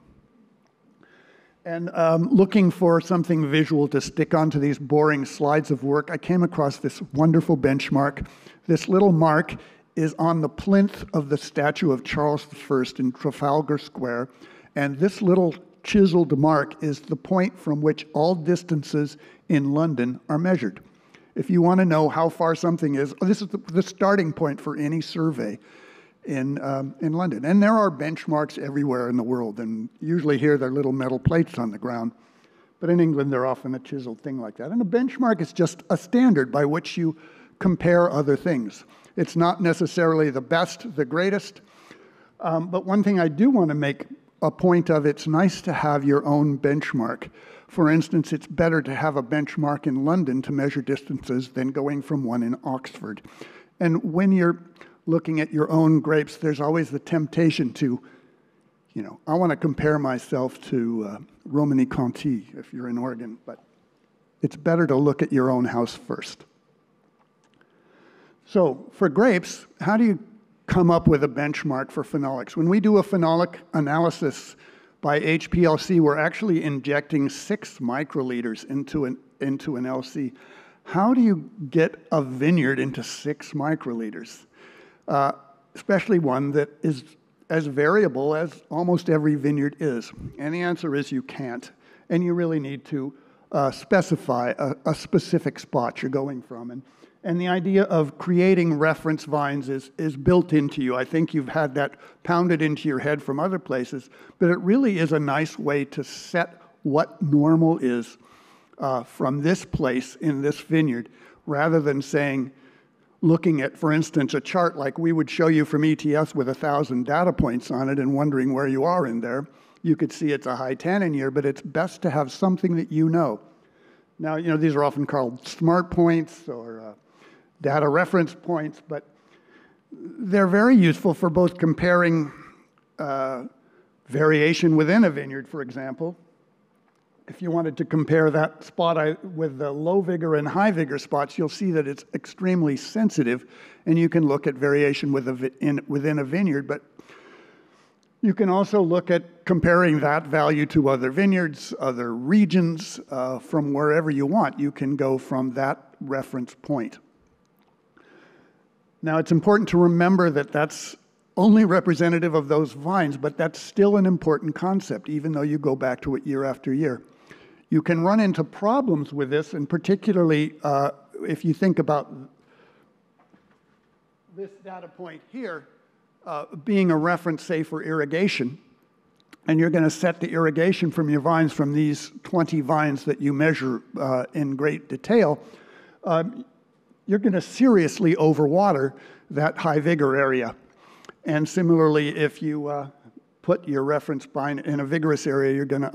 And looking for something visual to stick onto these boring slides of work, I came across this wonderful benchmark. This little mark is on the plinth of the statue of Charles I in Trafalgar Square, and this little chiseled mark is the point from which all distances in London are measured. If you want to know how far something is, this is the starting point for any survey. in London. And there are benchmarks everywhere in the world, and usually here they're little metal plates on the ground. But in England, they're often a chiseled thing like that. And a benchmark is just a standard by which you compare other things. It's not necessarily the best, the greatest, but one thing I do want to make a point of, it's nice to have your own benchmark. For instance, it's better to have a benchmark in London to measure distances than going from one in Oxford. And when you're looking at your own grapes, there's always the temptation to, I want to compare myself to Romani Conti if you're in Oregon, but it's better to look at your own house first. So for grapes, how do you come up with a benchmark for phenolics? When we do a phenolic analysis by HPLC, we're actually injecting 6 microliters into an LC. How do you get a vineyard into 6 microliters? Especially one that is as variable as almost every vineyard is. And the answer is you can't. And you really need to specify a specific spot you're going from. And the idea of creating reference vines is built into you. I think you've had that pounded into your head from other places, but it really is a nice way to set what normal is from this place in this vineyard, rather than saying, looking at, for instance, a chart like we would show you from ETS with 1,000 data points on it and wondering where you are in there. You could see it's a high tannin year, but it's best to have something that you know. Now, these are often called smart points or data reference points, but they're very useful for both comparing variation within a vineyard, for example. If you wanted to compare that spot with the low vigor and high vigor spots, you'll see that it's extremely sensitive, and you can look at variation within a vineyard, but you can also look at comparing that value to other vineyards, other regions, from wherever you want. You can go from that reference point. Now, it's important to remember that that's only representative of those vines, but that's still an important concept, even though you go back to it year after year. You can run into problems with this, and particularly if you think about this data point here being a reference, say, for irrigation, and you're going to set the irrigation from your vines from these 20 vines that you measure in great detail, you're going to seriously overwater that high vigor area. And similarly, if you put your reference vine in a vigorous area, you're going to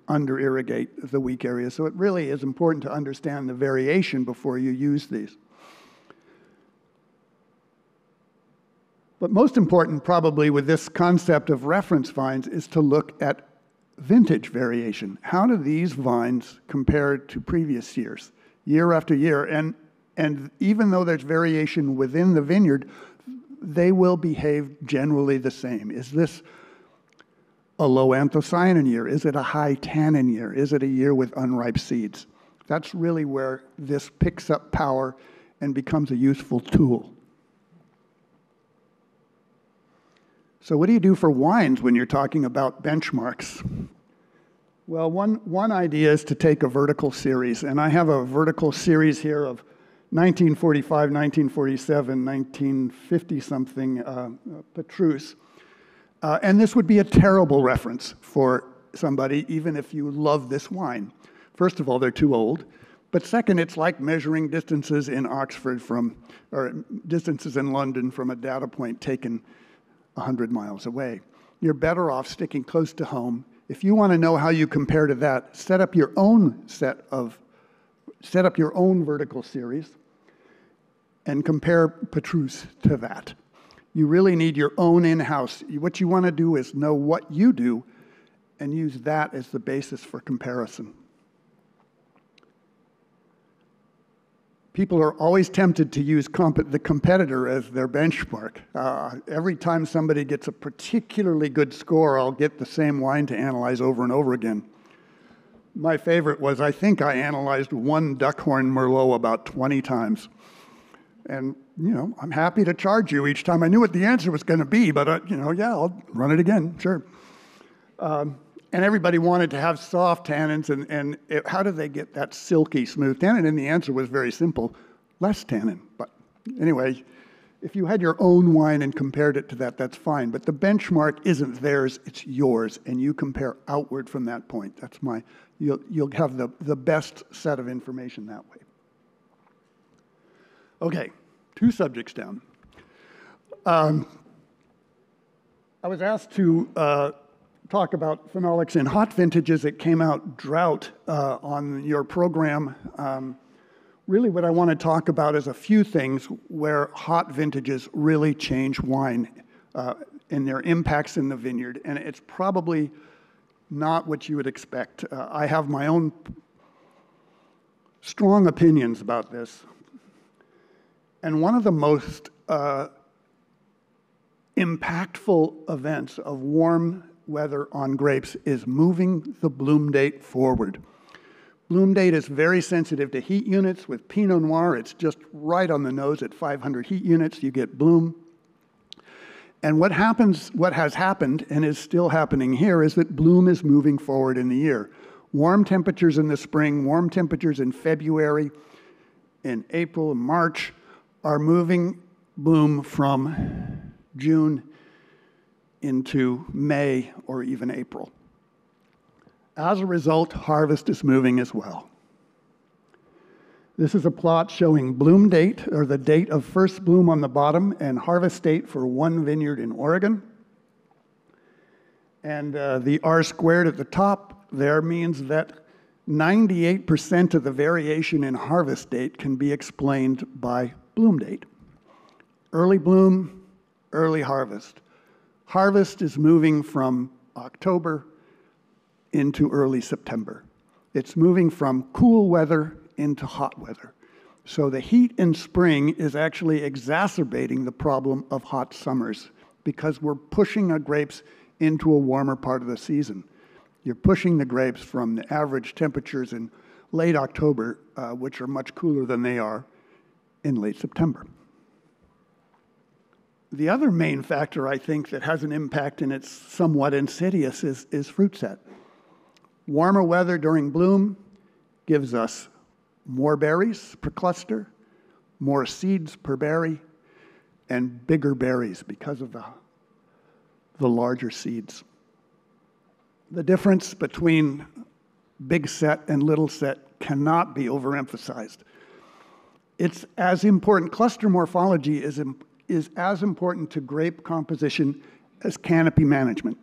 under irrigate the weak area. So it really is important to understand the variation before you use these. But most important probably with this concept of reference vines is to look at vintage variation. How do these vines compare to previous years, year after year? And even though there's variation within the vineyard, they will behave generally the same. Is this a low anthocyanin year? Is it a high tannin year? Is it a year with unripe seeds? That's really where this picks up power and becomes a useful tool. So what do you do for wines when you're talking about benchmarks? Well, one idea is to take a vertical series, and I have a vertical series here of 1945, 1947, 1950-something Petrus. And this would be a terrible reference for somebody, even if you love this wine. First of all, they're too old. But second, it's like measuring distances in Oxford or distances in London from a data point taken 100 miles away. You're better off sticking close to home. If you want to know how you compare to that, set up your own vertical series and compare Petrus to that. You really need your own in-house. What you want to do is know what you do and use that as the basis for comparison. People are always tempted to use the competitor as their benchmark. Every time somebody gets a particularly good score, I'll get the same wine to analyze over and over again. My favorite was, I think I analyzed one Duckhorn Merlot about 20 times. And, I'm happy to charge you each time. I knew what the answer was going to be, but, yeah, I'll run it again, sure. And everybody wanted to have soft tannins, and how do they get that silky, smooth tannin? And the answer was very simple, less tannin. But anyway, If you had your own wine and compared it to that, that's fine. But the benchmark isn't theirs, it's yours, and you compare outward from that point. That's you'll have the best set of information that way. Okay, 2 subjects down. I was asked to talk about phenolics in hot vintages. It came out Drought on your program. Really what I want to talk about is a few things where hot vintages really change wine and their impacts in the vineyard. And it's probably not what you would expect. I have my own strong opinions about this. And one of the most impactful events of warm weather on grapes is moving the bloom date forward. Bloom date is very sensitive to heat units. With Pinot Noir, it's just right on the nose at 500 heat units, you get bloom. And what has happened, and is still happening here, is that bloom is moving forward in the year. Warm temperatures in the spring, warm temperatures in February, in April and March are moving bloom from June into May or even April. As a result, harvest is moving as well. This is a plot showing bloom date, or the date of first bloom on the bottom, and harvest date for one vineyard in Oregon. And the R squared at the top there means that 98% of the variation in harvest date can be explained by bloom date. Early bloom, early harvest. Harvest is moving from October into early September. It's moving from cool weather into hot weather. So the heat in spring is actually exacerbating the problem of hot summers because we're pushing our grapes into a warmer part of the season. You're pushing the grapes from the average temperatures in late October, which are much cooler than they are in late September. The other main factor, I think, that has an impact and it's somewhat insidious is fruit set. Warmer weather during bloom gives us more berries per cluster, more seeds per berry, and bigger berries because of the larger seeds. The difference between big set and little set cannot be overemphasized. It's as important, cluster morphology is as important to grape composition as canopy management.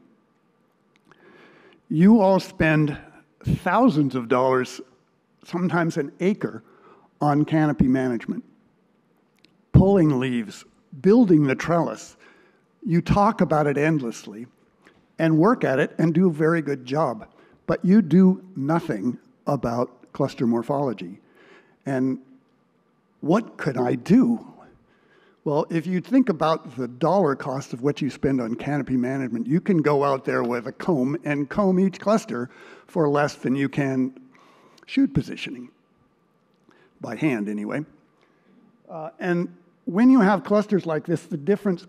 You all spend thousands of dollars, sometimes an acre, on canopy management. Pulling leaves, building the trellis. You talk about it endlessly and work at it and do a very good job, but you do nothing about cluster morphology. And what could I do? Well, if you think about the dollar cost of what you spend on canopy management, you can go out there with a comb and comb each cluster for less than you can shoot positioning, by hand anyway. And when you have clusters like this, the difference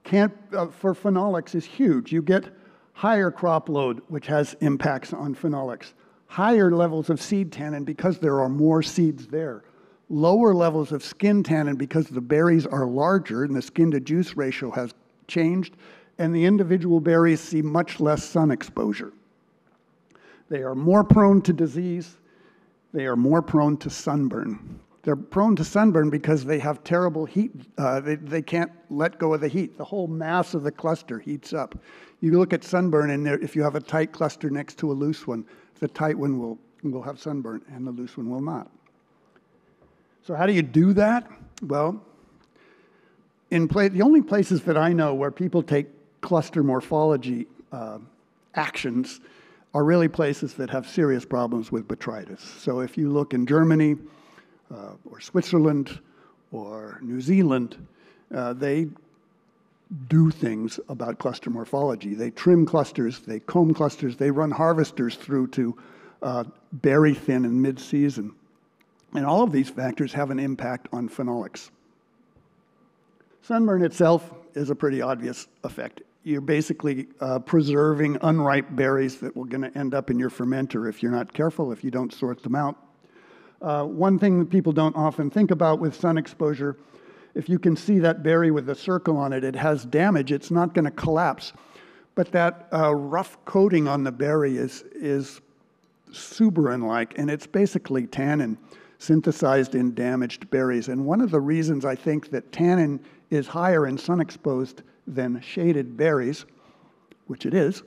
for phenolics is huge. You get higher crop load, which has impacts on phenolics, higher levels of seed tannin because there are more seeds there, lower levels of skin tannin because the berries are larger and the skin to juice ratio has changed, and the individual berries see much less sun exposure. They are more prone to disease. They are more prone to sunburn. They're prone to sunburn because they have terrible heat. They can't let go of the heat. The whole mass of the cluster heats up. You look at sunburn, and if you have a tight cluster next to a loose one, the tight one will have sunburn, and the loose one will not. So how do you do that? Well, the only places that I know where people take cluster morphology actions are really places that have serious problems with botrytis. So if you look in Germany or Switzerland or New Zealand, they do things about cluster morphology. They trim clusters, they comb clusters, they run harvesters through to berry thin in mid-season. And all of these factors have an impact on phenolics. Sunburn itself is a pretty obvious effect. You're basically preserving unripe berries that are going to end up in your fermenter if you're not careful, if you don't sort them out. One thing that people don't often think about with sun exposure if you can see that berry with the circle on it, it has damage. It's not going to collapse. But that rough coating on the berry is suberin-like, and it's basically tannin synthesized in damaged berries. And one of the reasons I think that tannin is higher in sun-exposed than shaded berries, which it is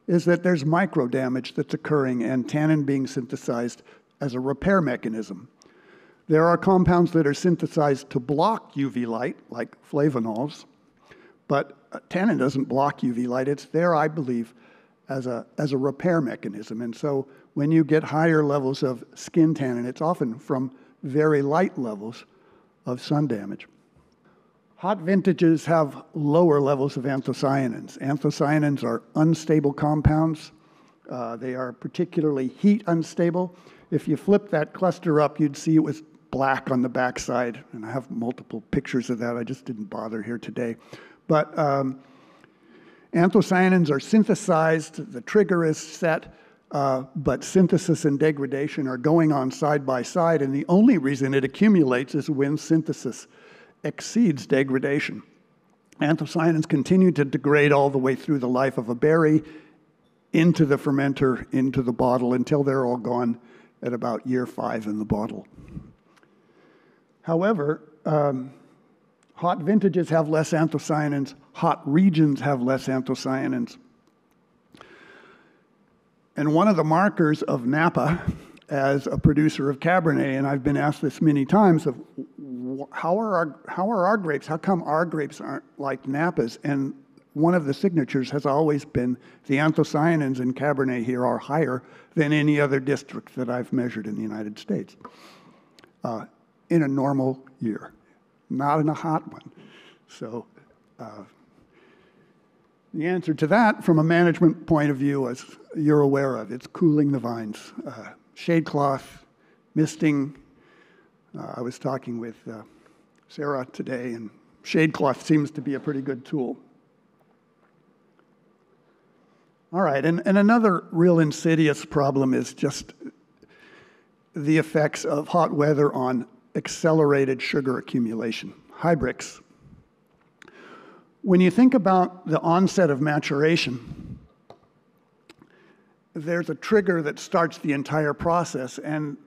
that there's micro damage that's occurring and tannin being synthesized as a repair mechanism. There are compounds that are synthesized to block UV light, like flavonols, but tannin doesn't block UV light. It's there, I believe, as a repair mechanism. And so when you get higher levels of skin tannin, it's often from very light levels of sun damage. Hot vintages have lower levels of anthocyanins. Anthocyanins are unstable compounds. They are particularly heat unstable. If you flip that cluster up, you'd see it was black on the backside, and I have multiple pictures of that. I just didn't bother here today. But anthocyanins are synthesized, the trigger is set, but synthesis and degradation are going on side by side, and the only reason it accumulates is when synthesis exceeds degradation. Anthocyanins continue to degrade all the way through the life of a berry, into the fermenter, into the bottle, until they're all gone at about year 5 in the bottle. However, hot vintages have less anthocyanins, hot regions have less anthocyanins. And one of the markers of Napa as a producer of Cabernet, and I've been asked this many times, of how are our grapes, how come our grapes aren't like Napa's? And one of the signatures has always been the anthocyanins in Cabernet here are higher than any other district that I've measured in the United States in a normal year, not in a hot one. So the answer to that, from a management point of view, as you're aware of, it's cooling the vines. Shade cloth, misting. I was talking with Sarah today, and shade cloth seems to be a pretty good tool. All right, and another real insidious problem is just the effects of hot weather on accelerated sugar accumulation, hybrix. When you think about the onset of maturation, there's a trigger that starts the entire process, and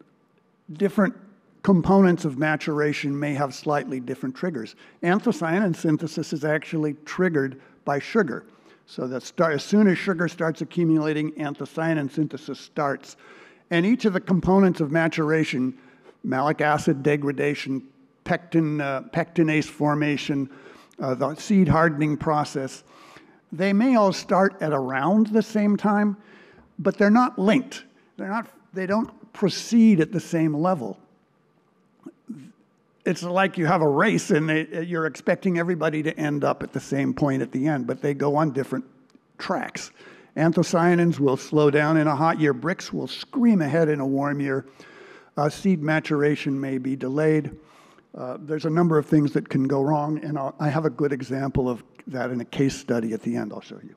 different components of maturation may have slightly different triggers. Anthocyanin synthesis is actually triggered by sugar. So as soon as sugar starts accumulating, anthocyanin synthesis starts. And each of the components of maturation, malic acid degradation, pectinase formation, the seed hardening process, they may all start at around the same time, but they're not linked. They don't proceed at the same level. It's like you have a race and you're expecting everybody to end up at the same point at the end, but they go on different tracks. Anthocyanins will slow down in a hot year. Brix will scream ahead in a warm year. Seed maturation may be delayed. There's a number of things that can go wrong, and I have a good example of that in a case study at the end I'll show you.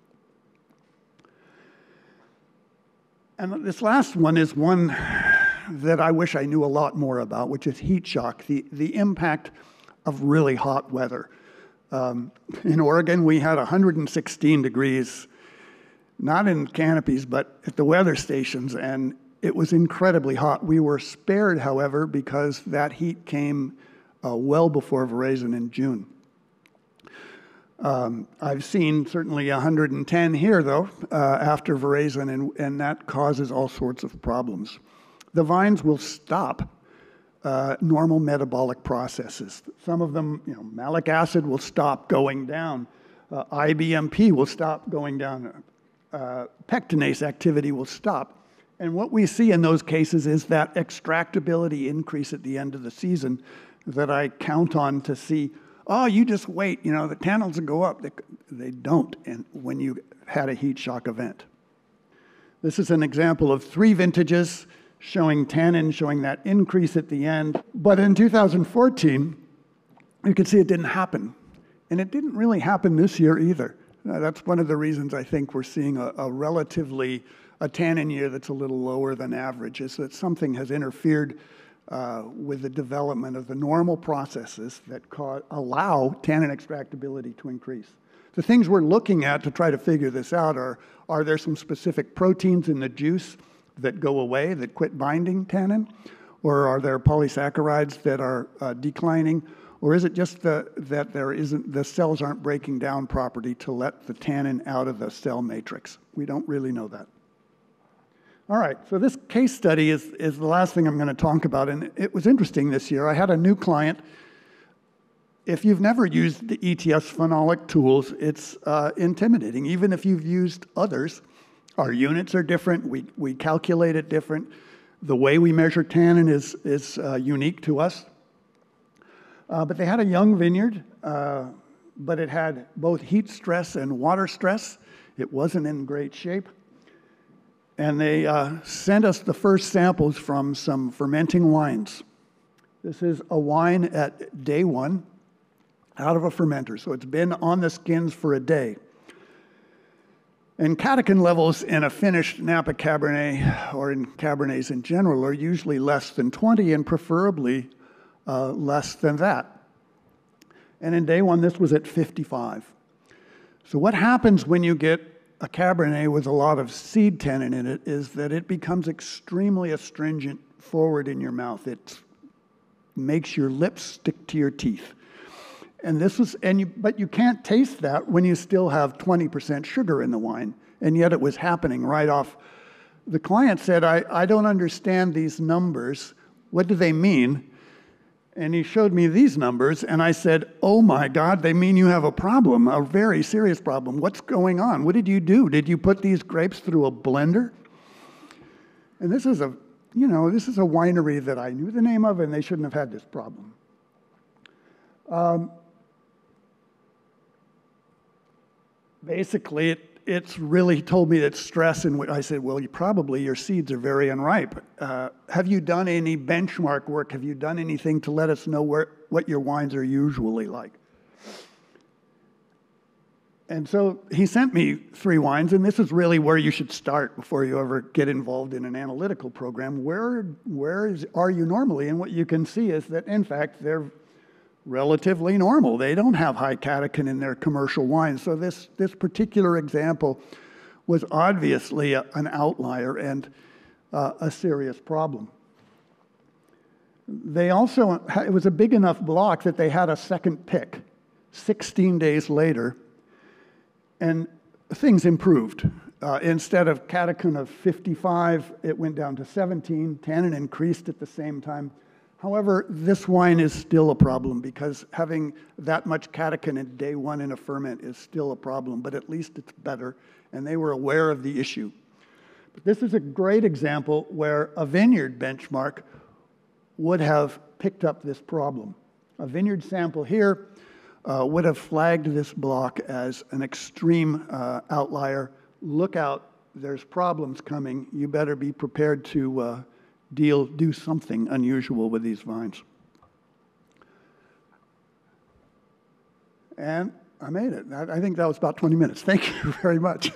And this last one is one that I wish I knew a lot more about, which is heat shock, the impact of really hot weather. In Oregon, we had 116 degrees, not in canopies, but at the weather stations, and it was incredibly hot. We were spared, however, because that heat came well before veraison in June. I've seen certainly 110 here, though, after veraison, and that causes all sorts of problems. The vines will stop normal metabolic processes. Some of them, malic acid will stop going down. IBMP will stop going down. Pectinase activity will stop. And what we see in those cases is that extractability increase at the end of the season that I count on to see, oh, you just wait, the tannins will go up. They don't when you had a heat shock event. This is an example of 3 vintages showing tannin, showing that increase at the end. But in 2014, you could see it didn't happen. And it didn't really happen this year either. That's one of the reasons I think we're seeing a tannin year that's a little lower than average, is that something has interfered with the development of the normal processes that allow tannin extractability to increase. The things we're looking at to try to figure this out are there some specific proteins in the juice that go away, that quit binding tannin? Or are there polysaccharides that are declining? Or is it just that the cells aren't breaking down properly to let the tannin out of the cell matrix? We don't really know that. All right, so this case study is the last thing I'm going to talk about, and it was interesting this year. I had a new client. If you've never used the ETS phenolic tools, it's intimidating. Even if you've used others, our units are different. We calculate it different. The way we measure tannin is unique to us. But they had a young vineyard, but it had both heat stress and water stress. It wasn't in great shape. And they sent us the first samples from some fermenting wines. This is a wine at day 1 out of a fermenter. So it's been on the skins for a day. And catechin levels in a finished Napa Cabernet, or in Cabernets in general, are usually less than 20 and preferably less than that. And in day 1, this was at 55. So what happens when you get a Cabernet with a lot of seed tannin in it is that it becomes extremely astringent forward in your mouth. It makes your lips stick to your teeth. And but you can't taste that when you still have 20% sugar in the wine. And yet it was happening right off. The client said, I don't understand these numbers. What do they mean? And he showed me these numbers, and I said, oh my God, they mean you have a problem, a very serious problem. What's going on? What did you do? Did you put these grapes through a blender? And this is a winery that I knew the name of, and they shouldn't have had this problem. Basically, it's really told me that stress, and I said, well, your seeds are very unripe. Have you done any benchmark work? Have you done anything to let us know what your wines are usually like? And so he sent me 3 wines, and this is really where you should start before you ever get involved in an analytical program. Where are you normally? And what you can see is that, in fact, they're relatively normal. They don't have high catechin in their commercial wines. So this particular example was obviously an outlier and a serious problem. It was a big enough block that they had a second pick 16 days later, and things improved. Instead of catechin of 55, it went down to 17. Tannin increased at the same time. However, this wine is still a problem because having that much catechin in day 1 in a ferment is still a problem, but at least it's better, and they were aware of the issue. But this is a great example where a vineyard benchmark would have picked up this problem. A vineyard sample here would have flagged this block as an extreme outlier. Look out, there's problems coming. You better be prepared to do something unusual with these vines. And I made it. I think that was about 20 minutes. Thank you very much.